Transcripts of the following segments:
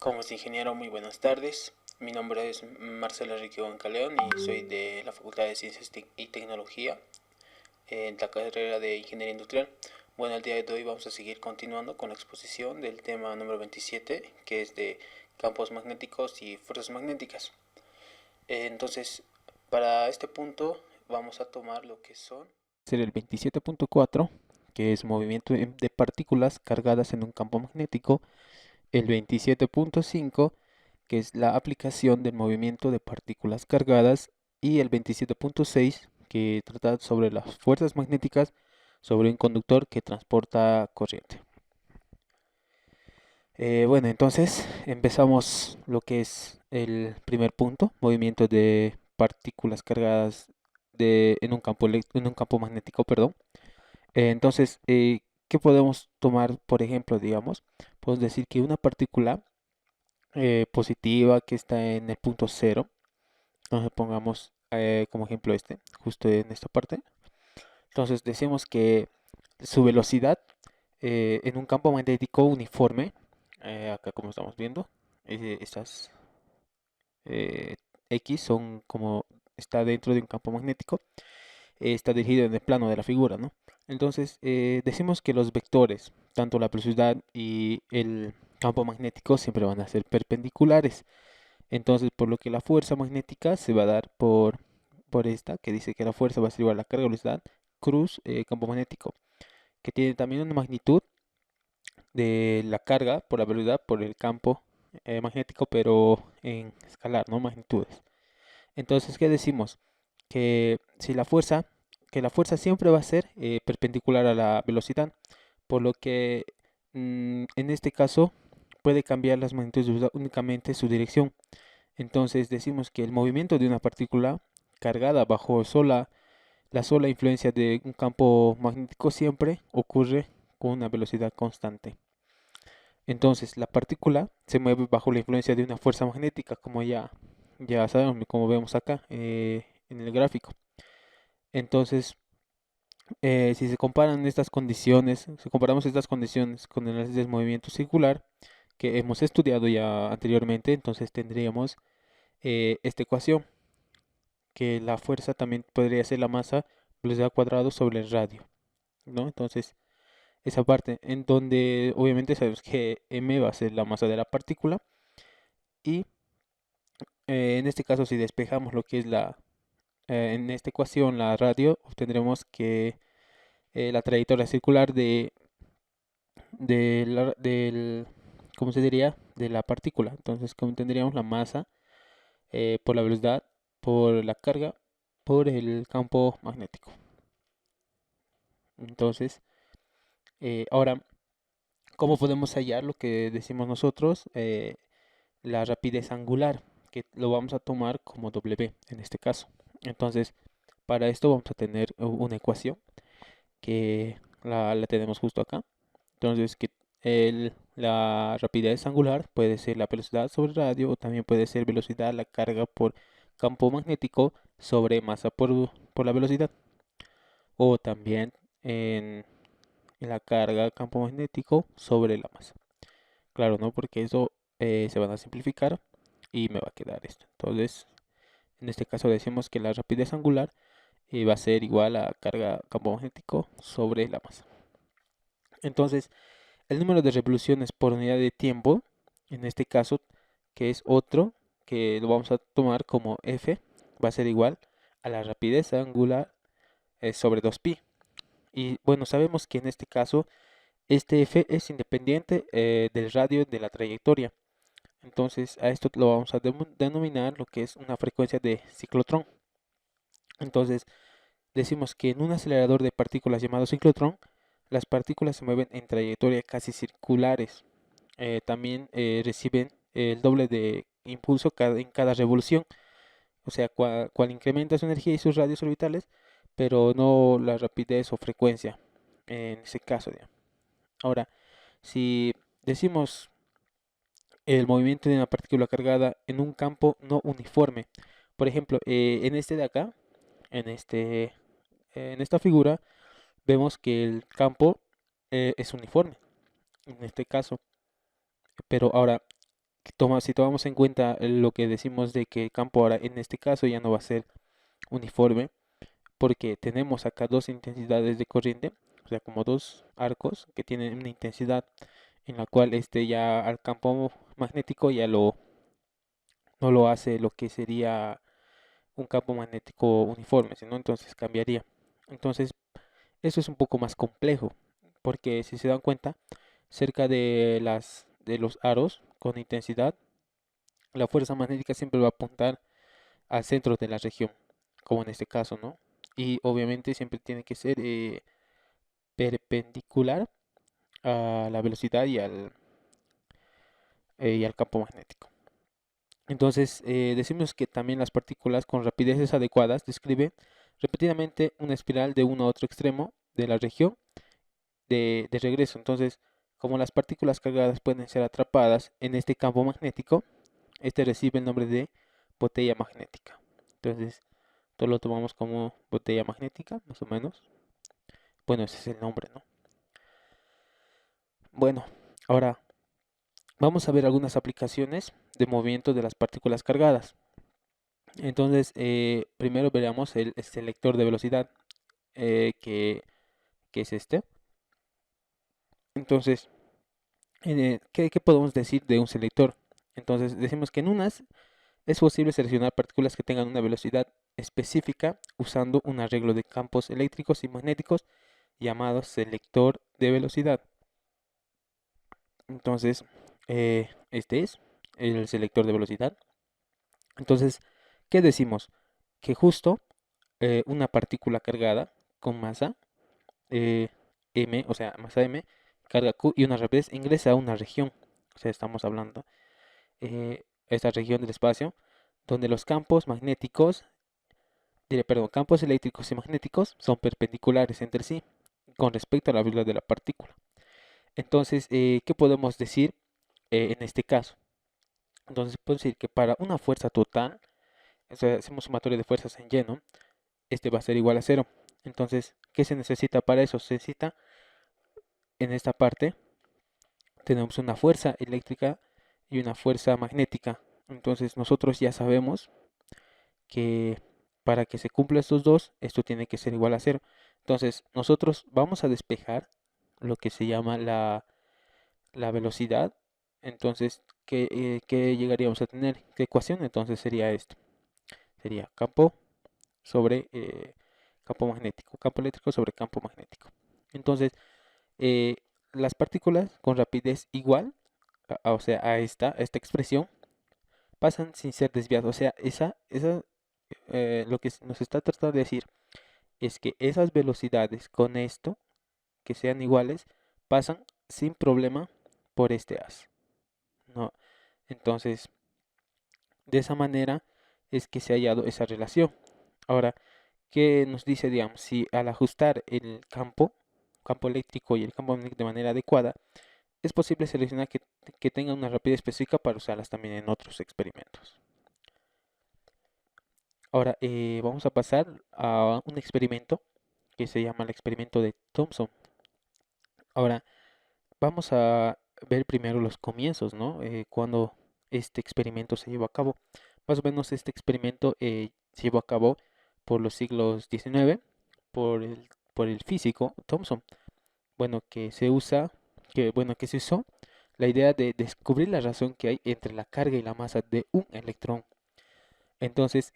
Como es ingeniero, muy buenas tardes. Mi nombre es Marcelo Enrique Goncaleón y soy de la Facultad de Ciencias y Tecnología en la carrera de Ingeniería Industrial. Bueno, el día de hoy vamos a seguir continuando con la exposición del tema número 27, que es de campos magnéticos y fuerzas magnéticas. Entonces, para este punto vamos a tomar lo que son ser el 27.4, que es movimiento de partículas cargadas en un campo magnético, el 27.5, que es la aplicación del movimiento de partículas cargadas, y el 27.6, que trata sobre las fuerzas magnéticas sobre un conductor que transporta corriente. Bueno, entonces empezamos lo que es el primer punto, movimiento de partículas cargadas en un campo magnético, perdón. ¿Qué podemos tomar, por ejemplo, digamos? Podemos decir que una partícula positiva que está en el punto cero. Entonces pongamos como ejemplo justo en esta parte. Entonces decimos que su velocidad en un campo magnético uniforme, acá como estamos viendo, estas eh, X son como está dentro de un campo magnético, está dirigido en el plano de la figura, ¿no? Entonces decimos que los vectores, tanto la velocidad y el campo magnético, siempre van a ser perpendiculares. Entonces, por lo que la fuerza magnética se va a dar por esta, que dice que la fuerza va a ser igual a la carga velocidad cruz campo magnético, que tiene también una magnitud de la carga por la velocidad por el campo magnético, pero en escalar, ¿no? Magnitudes. Entonces, ¿qué decimos? Que si que la fuerza siempre va a ser perpendicular a la velocidad, por lo que en este caso puede cambiar las magnitudes únicamente su dirección. Entonces decimos que el movimiento de una partícula cargada bajo la sola influencia de un campo magnético siempre ocurre con una velocidad constante. Entonces la partícula se mueve bajo la influencia de una fuerza magnética, como ya sabemos, como vemos acá en el gráfico. Entonces, si se comparan estas condiciones, si comparamos estas condiciones con el análisis del movimiento circular que hemos estudiado ya anteriormente, entonces tendríamos esta ecuación, que la fuerza también podría ser la masa velocidad al cuadrado sobre el radio, ¿no? Entonces, esa parte en donde obviamente sabemos que m va a ser la masa de la partícula y en este caso si despejamos lo que es en esta ecuación la radio, obtendremos que la trayectoria circular del, ¿cómo se diría? De la partícula. Entonces, como tendríamos la masa por la velocidad, por la carga, por el campo magnético. Entonces, ahora, ¿cómo podemos hallar lo que decimos nosotros? La rapidez angular, que lo vamos a tomar como W en este caso. Entonces, para esto vamos a tener una ecuación que la tenemos justo acá. Entonces, la rapidez angular puede ser la velocidad sobre radio o también puede ser velocidad, la carga por campo magnético sobre masa por la velocidad. O también en la carga campo magnético sobre la masa. Claro, ¿no? Porque eso se van a simplificar y me va a quedar esto. Entonces, en este caso decimos que la rapidez angular va a ser igual a carga campo magnético sobre la masa. Entonces, el número de revoluciones por unidad de tiempo, en este caso, que es otro, que lo vamos a tomar como F, va a ser igual a la rapidez angular sobre 2pi. Y bueno, sabemos que en este caso, este F es independiente del radio de la trayectoria. Entonces, a esto lo vamos a denominar lo que es una frecuencia de ciclotrón. Entonces, decimos que en un acelerador de partículas llamado ciclotrón, las partículas se mueven en trayectoria casi circulares. También reciben el doble de impulso en cada revolución. O sea, cual incrementa su energía y sus radios orbitales, pero no la rapidez o frecuencia en ese caso. Ahora, si decimos el movimiento de una partícula cargada en un campo no uniforme, por ejemplo, en este de acá, en en esta figura, vemos que el campo es uniforme, en este caso. Pero ahora, Si tomamos en cuenta lo que decimos de que el campo ahora en este caso ya no va a ser uniforme, porque tenemos acá dos intensidades de corriente, o sea, como dos arcos que tienen una intensidad en la cual este ya al campo magnético ya no lo hace lo que sería un campo magnético uniforme, sino entonces cambiaría. Entonces, eso es un poco más complejo, porque si se dan cuenta, cerca de los aros con intensidad, la fuerza magnética siempre va a apuntar al centro de la región, como en este caso, ¿no? Y obviamente siempre tiene que ser perpendicular a la velocidad y al campo magnético. Entonces, decimos que también las partículas con rapideces adecuadas describen repetidamente una espiral de uno a otro extremo de la región de regreso. Entonces, como las partículas cargadas pueden ser atrapadas en este campo magnético, este recibe el nombre de botella magnética. Entonces, todo lo tomamos como botella magnética, más o menos. Bueno, ese es el nombre, ¿no? Bueno, ahora vamos a ver algunas aplicaciones de movimiento de las partículas cargadas. Entonces, primero veremos el selector de velocidad, eh, que, que es este. Entonces, ¿qué podemos decir de un selector? Entonces, decimos que en unas es posible seleccionar partículas que tengan una velocidad específica usando un arreglo de campos eléctricos y magnéticos llamado selector de velocidad. Entonces, este es el selector de velocidad. Entonces, ¿qué decimos? Que justo una partícula cargada con masa eh, m, o sea, masa m, carga q y una rapidez ingresa a una región. O sea, estamos hablando esta región del espacio donde los campos magnéticos, perdón, campos eléctricos y magnéticos son perpendiculares entre sí con respecto a la velocidad de la partícula. Entonces, ¿qué podemos decir en este caso? Entonces, podemos decir que para una fuerza total, o sea, hacemos sumatoria de fuerzas en lleno, este va a ser igual a cero. Entonces, ¿qué se necesita para eso? Se necesita en esta parte, tenemos una fuerza eléctrica y una fuerza magnética. Entonces, nosotros ya sabemos que para que se cumpla estos dos, esto tiene que ser igual a cero. Entonces, nosotros vamos a despejar lo que se llama la velocidad. Entonces, ¿qué llegaríamos a tener? ¿Qué ecuación? Entonces sería esto. Sería campo sobre campo magnético. Campo eléctrico sobre campo magnético. Entonces, eh, las partículas con rapidez igual, o sea, a esta expresión, pasan sin ser desviadas. O sea, lo que nos está tratando de decir es que esas velocidades con esto, que sean iguales, pasan sin problema por este haz. ¿No? Entonces, de esa manera es que se ha hallado esa relación. Ahora, ¿qué nos dice, digamos, si al ajustar el campo eléctrico y el campo magnético de manera adecuada, es posible seleccionar que tengan una rapidez específica para usarlas también en otros experimentos? Ahora, vamos a pasar a un experimento que se llama el experimento de Thomson. Ahora, vamos a ver primero los comienzos, ¿no? Cuando este experimento se llevó a cabo. Más o menos este experimento se llevó a cabo por los siglos XIX por el físico Thomson. Bueno, que se usó la idea de descubrir la razón que hay entre la carga y la masa de un electrón. Entonces,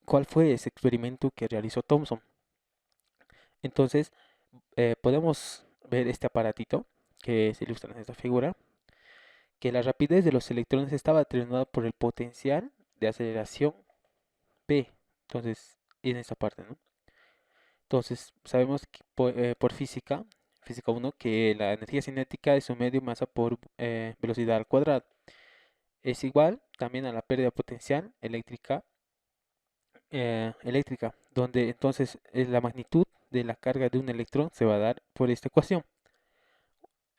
¿cuál fue ese experimento que realizó Thomson? Entonces, podemos ver este aparatito que se ilustra en esta figura, que la rapidez de los electrones estaba determinada por el potencial de aceleración P. Entonces, en esta parte, ¿no? Entonces, sabemos que por física 1, que la energía cinética es un medio masa por velocidad al cuadrado. Es igual también a la pérdida potencial eléctrica, donde entonces la magnitud de la carga de un electrón se va a dar por esta ecuación.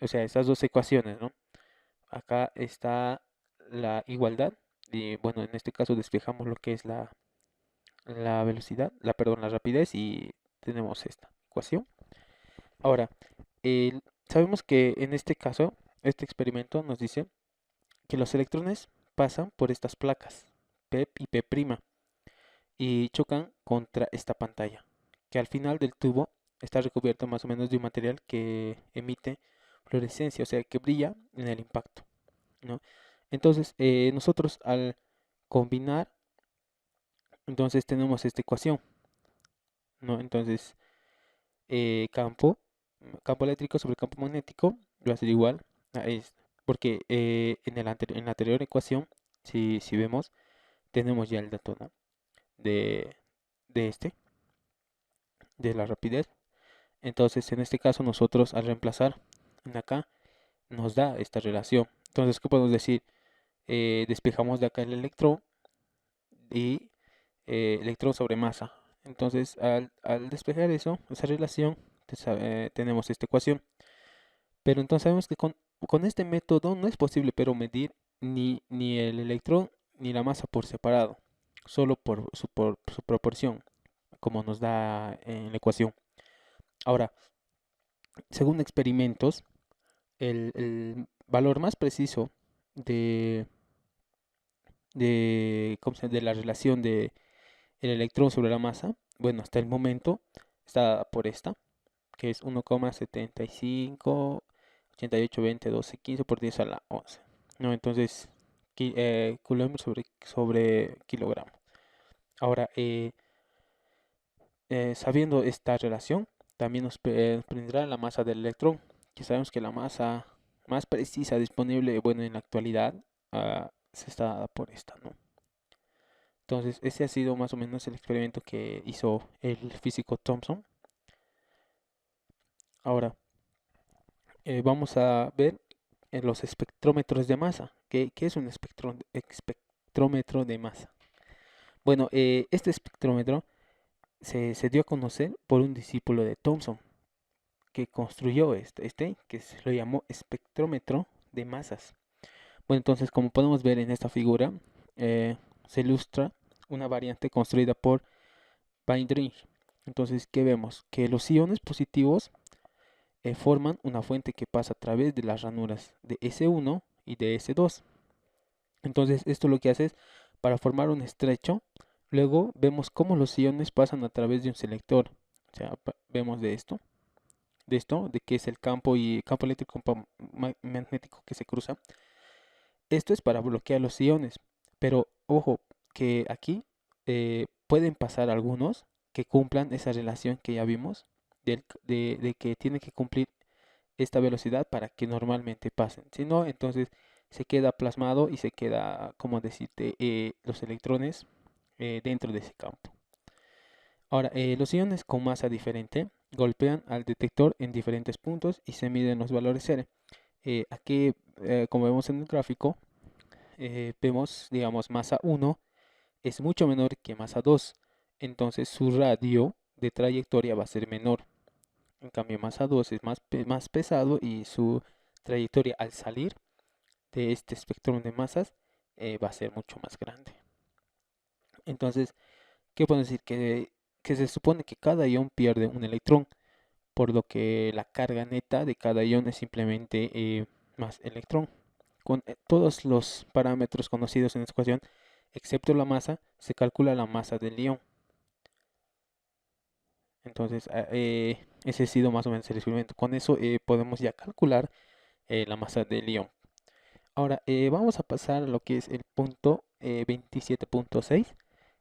O sea, estas dos ecuaciones, ¿no? Acá está la igualdad y bueno, en este caso despejamos lo que es la velocidad, la rapidez y tenemos esta ecuación. Ahora, sabemos que en este caso, este experimento nos dice que los electrones pasan por estas placas P y P' y chocan contra esta pantalla, que al final del tubo está recubierto más o menos de un material que emite fluorescencia, o sea que brilla en el impacto, ¿no? Entonces, nosotros al combinar, entonces tenemos esta ecuación, ¿no? Entonces, campo eléctrico sobre campo magnético va a ser igual a esto, porque en la anterior ecuación, si vemos, tenemos ya el dato, ¿no? de, de este, de la rapidez. Entonces, en este caso, nosotros al reemplazar en acá, nos da esta relación. Entonces, ¿qué podemos decir? Despejamos de acá el electrón y electrón sobre masa. Entonces, al despejar eso, esa relación, tenemos esta ecuación. Pero entonces sabemos que con este método no es posible pero medir ni el electrón ni la masa por separado, solo por su proporción, como nos da en la ecuación. Ahora, según experimentos, el valor más preciso de, de la relación de el electrón sobre la masa, bueno, hasta el momento está por esta, que es 1,75 88 20 12 15 por 10 a la 11, ¿no? Entonces, coulomb sobre kilogramo. Ahora, sabiendo esta relación, también nos prenderá la masa del electrón, que sabemos que la masa más precisa disponible, bueno, en la actualidad, se está dada por esta, ¿no? Entonces, ese ha sido más o menos el experimento que hizo el físico Thomson. Ahora, vamos a ver en los espectrómetros de masa. ¿Qué es un espectrómetro de masa? Bueno, este espectrómetro se dio a conocer por un discípulo de Thomson, que construyó que se lo llamó espectrómetro de masas. Bueno, entonces, como podemos ver en esta figura, se ilustra una variante construida por Weinreich. Entonces, ¿qué vemos? Que los iones positivos forman una fuente que pasa a través de las ranuras de S1 y de S2. Entonces, esto lo que hace es para formar un estrecho. Luego vemos cómo los iones pasan a través de un selector. O sea, vemos de que es el campo y campo eléctrico magnético que se cruza. Esto es para bloquear los iones. Pero ojo, que aquí pueden pasar algunos que cumplan esa relación que ya vimos de que tienen que cumplir esta velocidad para que normalmente pasen. Si no, entonces se queda plasmado y se queda, como decirte, los electrones dentro de ese campo. Ahora, los iones con masa diferente golpean al detector en diferentes puntos y se miden los valores R. Aquí, como vemos en el gráfico, vemos, digamos, masa 1 es mucho menor que masa 2. Entonces su radio de trayectoria va a ser menor. En cambio, masa 2 es más pesado y su trayectoria al salir de este espectro de masas va a ser mucho más grande. Entonces, ¿qué podemos decir? Que se supone que cada ion pierde un electrón, por lo que la carga neta de cada ion es simplemente más electrón. Con todos los parámetros conocidos en esta ecuación, excepto la masa, se calcula la masa del ion. Entonces, ese ha sido más o menos el experimento. Con eso podemos ya calcular la masa del ion. Ahora, vamos a pasar a lo que es el punto 27.6,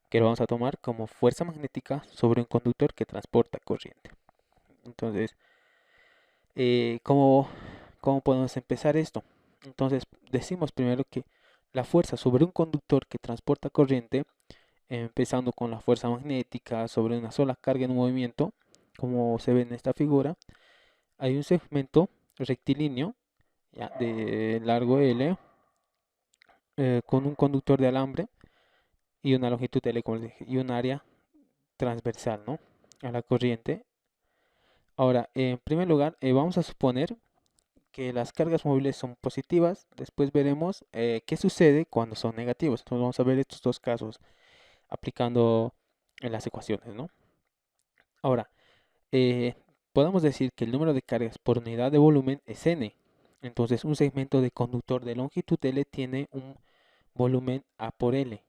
que lo vamos a tomar como fuerza magnética sobre un conductor que transporta corriente. Entonces, ¿cómo podemos empezar esto? Entonces, decimos primero que la fuerza sobre un conductor que transporta corriente, empezando con la fuerza magnética sobre una sola carga en movimiento, como se ve en esta figura, hay un segmento rectilíneo ya, de largo L, con un conductor de alambre y una longitud L y un área transversal, ¿no?, a la corriente. Ahora, en primer lugar, vamos a suponer que las cargas móviles son positivas. Después veremos qué sucede cuando son negativos. Entonces vamos a ver estos dos casos aplicando en las ecuaciones, ¿no? Ahora, eh, podemos decir que el número de cargas por unidad de volumen es n. Entonces, un segmento de conductor de longitud L tiene un volumen A por L.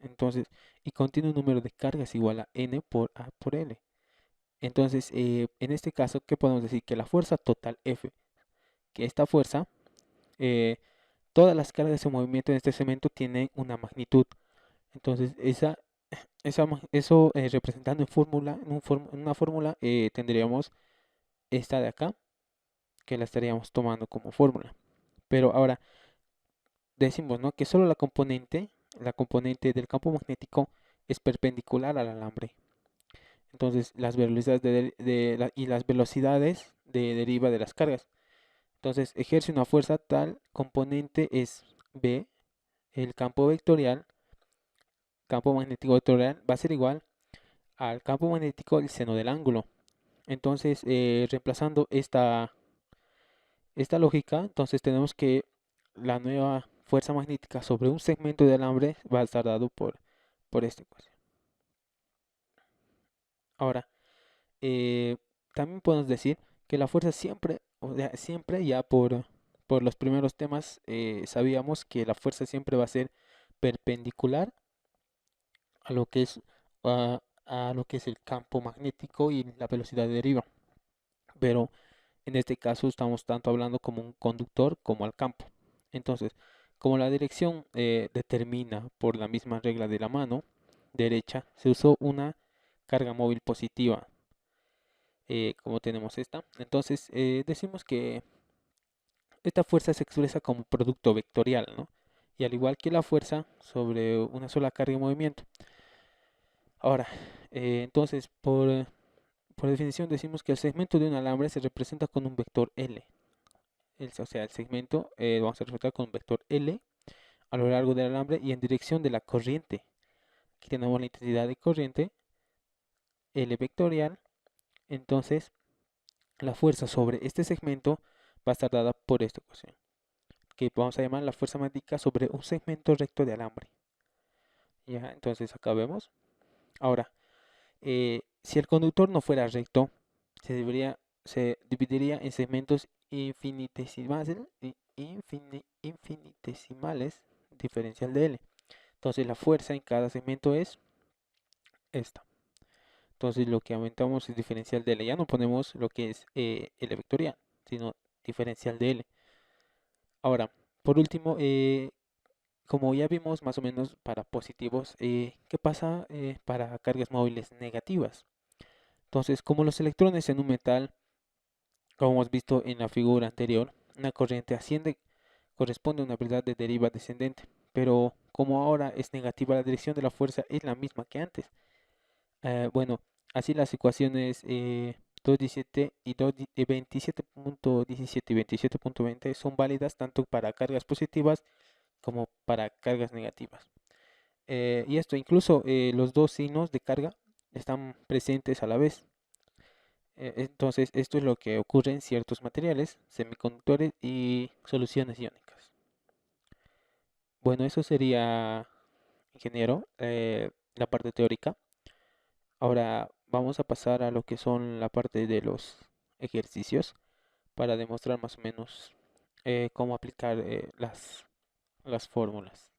Entonces, y contiene un número de cargas igual a N por A por L. Entonces, en este caso, ¿qué podemos decir? Que la fuerza total F, que esta fuerza, eh, todas las cargas en movimiento en este segmento tienen una magnitud. Entonces, eso representando en fórmula, en una fórmula, tendríamos esta de acá, que la estaríamos tomando como fórmula. Pero ahora decimos, ¿no? Que solo la componente del campo magnético es perpendicular al alambre. Entonces, las velocidades y las velocidades de deriva de las cargas. Entonces, ejerce una fuerza tal componente es B, el campo magnético vectorial va a ser igual al campo magnético del seno del ángulo. Entonces, reemplazando esta lógica, entonces tenemos que la nueva fuerza magnética sobre un segmento de alambre va a estar dado por esta ecuación. Ahora, eh, también podemos decir que la fuerza siempre, o sea, siempre ya por los primeros temas, sabíamos que la fuerza siempre va a ser perpendicular a lo que es, a lo que es el campo magnético y la velocidad de deriva. Pero en este caso estamos tanto hablando como un conductor como al campo. Entonces, como la dirección determina por la misma regla de la mano derecha, se usó una carga móvil positiva, como tenemos esta. Entonces, decimos que esta fuerza se expresa como producto vectorial, ¿no? Y al igual que la fuerza sobre una sola carga de movimiento. Ahora, entonces, por definición decimos que el segmento de un alambre se representa con un vector L. O sea, el segmento vamos a representar con un vector L a lo largo del alambre y en dirección de la corriente. Aquí tenemos la intensidad de corriente, L vectorial. Entonces, la fuerza sobre este segmento va a estar dada por esta ecuación, que vamos a llamar la fuerza magnética sobre un segmento recto de alambre. Ya, entonces acá vemos. Ahora, si el conductor no fuera recto, se dividiría en segmentos infinitesimales diferencial de L. Entonces la fuerza en cada segmento es esta. Entonces lo que aumentamos es diferencial de L. Ya no ponemos lo que es L vectorial, sino diferencial de L. Ahora, por último, como ya vimos más o menos para positivos, ¿qué pasa para cargas móviles negativas? Entonces, como los electrones en un metal, como hemos visto en la figura anterior, una corriente asciende corresponde a una velocidad de deriva descendente, pero como ahora es negativa, la dirección de la fuerza es la misma que antes. Bueno, así las ecuaciones 2.17 y 27.17 y 27.20 son válidas tanto para cargas positivas como para cargas negativas. Y esto incluso los dos signos de carga están presentes a la vez. Entonces, esto es lo que ocurre en ciertos materiales, semiconductores y soluciones iónicas. Bueno, eso sería, ingeniero, la parte teórica. Ahora vamos a pasar a lo que son la parte de los ejercicios para demostrar más o menos cómo aplicar las fórmulas.